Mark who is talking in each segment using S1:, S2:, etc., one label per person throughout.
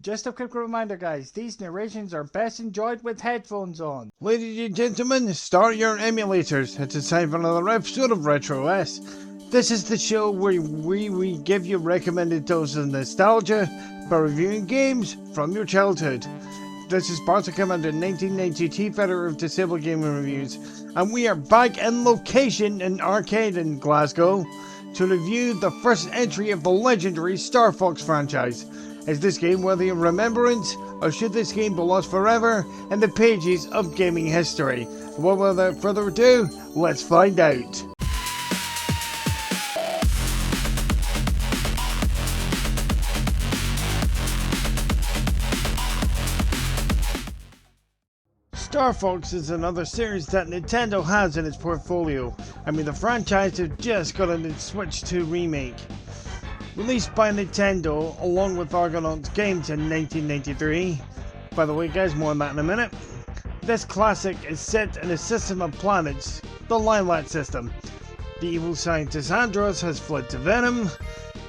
S1: Just a quick reminder guys, these narrations are best enjoyed with headphones on.
S2: Ladies and gentlemen, start your emulators. It's time for another episode of RetrOS. This is the show where we give you recommended doses of nostalgia by reviewing games from your childhood. This is part of Commander 1990 T-Federer of Disabled Gaming Reviews, and we are back in location in R-Cade in Glasgow to review the first entry of the legendary Star Fox franchise. Is this game worthy of remembrance, or should this game be lost forever in the pages of gaming history? Well, without further ado, let's find out. Star Fox is another series that Nintendo has in its portfolio. I mean, the franchise has just got a Switch 2 remake. Released by Nintendo along with Argonaut Games in 1993. By the way guys, more on that in a minute. This classic is set in a system of planets, the Lilac system. The evil scientist Andros has fled to Venom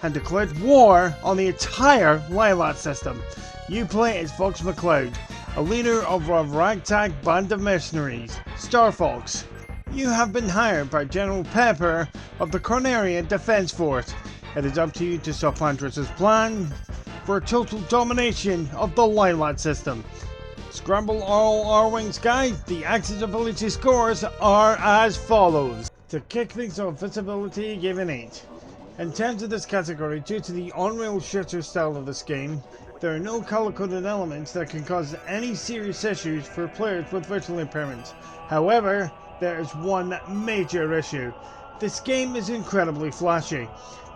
S2: and declared war on the entire Lilac system. You play as Fox McCloud, a leader of a ragtag band of mercenaries, Star Fox. You have been hired by General Pepper of the Cornerian Defense Force. It is up to you to stop Andros' plan for total domination of the Lilac system. Scramble all R-Wings guys, the accessibility scores are as follows. To kick things off, visibility gave an 8. In terms of this category, due to the on-rail shooter style of this game, there are no color-coded elements that can cause any serious issues for players with visual impairments. However, there is one major issue. This game is incredibly flashy,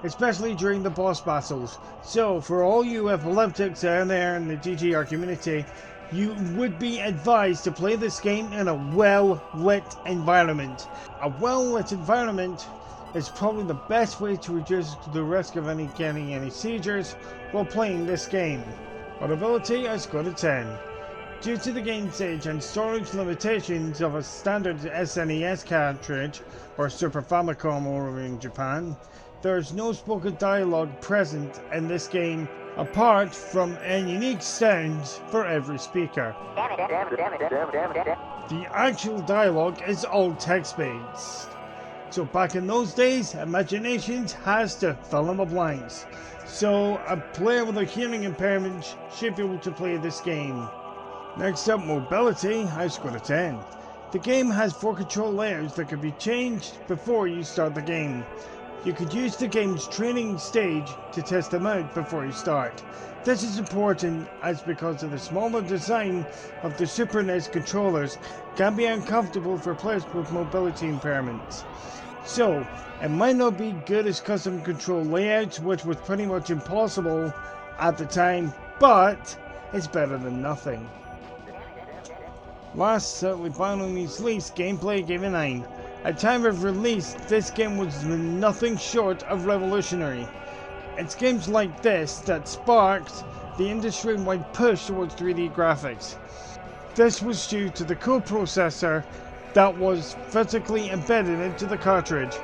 S2: especially during the boss battles. So, for all you epileptics out there in the GGR community, you would be advised to play this game in a well-lit environment. A well-lit environment is probably the best way to reduce the risk of getting any seizures while playing this game. Audibility, I scored a 10. Due to the game's age and storage limitations of a standard SNES cartridge or Super Famicom over in Japan, there is no spoken dialogue present in this game apart from a unique sound for every speaker. The actual dialogue is all text-based. So back in those days, imagination has to fill in the blanks. So a player with a hearing impairment should be able to play this game. Next up, mobility, I scored a 10. The game has 4 control layers that can be changed before you start the game. You could use the game's training stage to test them out before you start. This is important as because of the smaller design of the Super NES controllers can be uncomfortable for players with mobility impairments. So, it might not be good as custom control layouts, which was pretty much impossible at the time, but it's better than nothing. Last, certainly by no means least, gameplay gave a 9. At time of release, this game was nothing short of revolutionary. It's games like this that sparked the industry-wide push towards 3D graphics. This was due to the coprocessor that was physically embedded into the cartridge.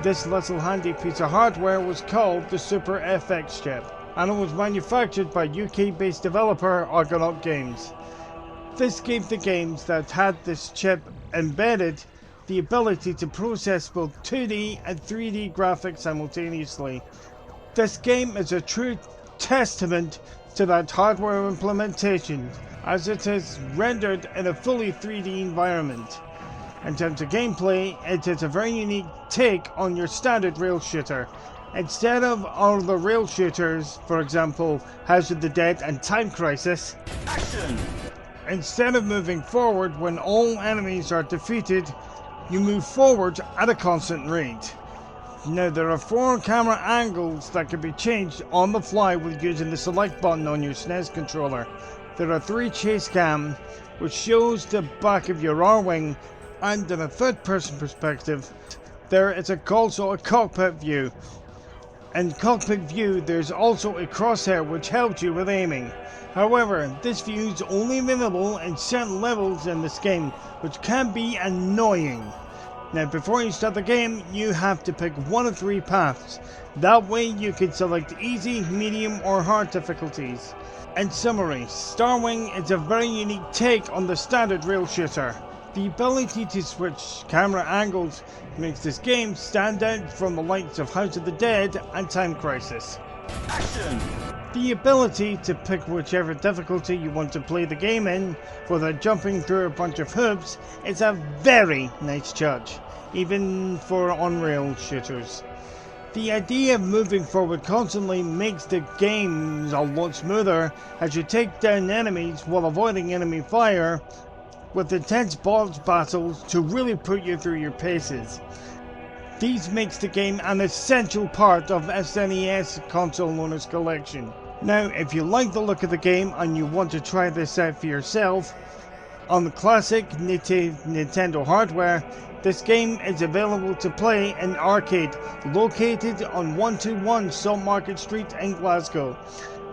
S2: This little handy piece of hardware was called the Super FX chip, and it was manufactured by UK-based developer Argonaut Games. This gave the games that had this chip embedded the ability to process both 2D and 3D graphics simultaneously. This game is a true testament to that hardware implementation, as it is rendered in a fully 3D environment. In terms of gameplay, it is a very unique take on your standard rail shooter. Instead of all the rail shooters, for example, House of the Dead and Time Crisis, action! Instead of moving forward when all enemies are defeated, you move forward at a constant rate. Now there are 4 camera angles that can be changed on the fly with using the select button on your SNES controller. There are 3 chase cam, which shows the back of your R-Wing, and in a third person perspective, there is also a cockpit view. In cockpit view, there's also a crosshair which helps you with aiming. However, this view is only available in certain levels in this game, which can be annoying. Now before you start the game, you have to pick one of 3 paths. That way you can select easy, medium or hard difficulties. In summary, Starwing is a very unique take on the standard rail shooter. The ability to switch camera angles makes this game stand out from the likes of House of the Dead and Time Crisis.
S3: Action!
S2: The ability to pick whichever difficulty you want to play the game in without jumping through a bunch of hoops is a very nice touch, even for on-rail shooters. The idea of moving forward constantly makes the game a lot smoother as you take down enemies while avoiding enemy fire, with intense boss battles to really put you through your paces. These makes the game an essential part of SNES console owners' collection. Now, if you like the look of the game and you want to try this out for yourself, on the classic native Nintendo hardware, this game is available to play in R-Cade, located on 121 Salt Market Street in Glasgow.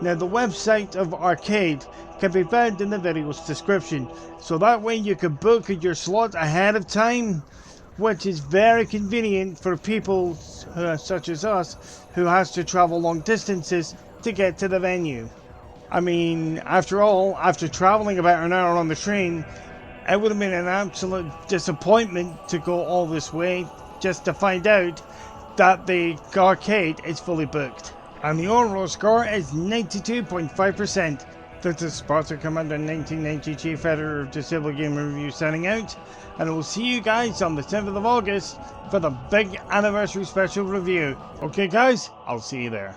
S2: Now, the website of R-Cade can be found in the video's description, so that way you can book your slot ahead of time, which is very convenient for people such as us who has to travel long distances to get to the venue. I mean, after all, after traveling about an hour on the train, it would have been an absolute disappointment to go all this way just to find out that the R-Cade is fully booked. And the overall score is 92.5%. This is Sparta Commander 1990 Chief Editor of Disabled Game Review signing out, and I will see you guys on the 10th of August for the big anniversary special review. Okay guys, I'll see you there.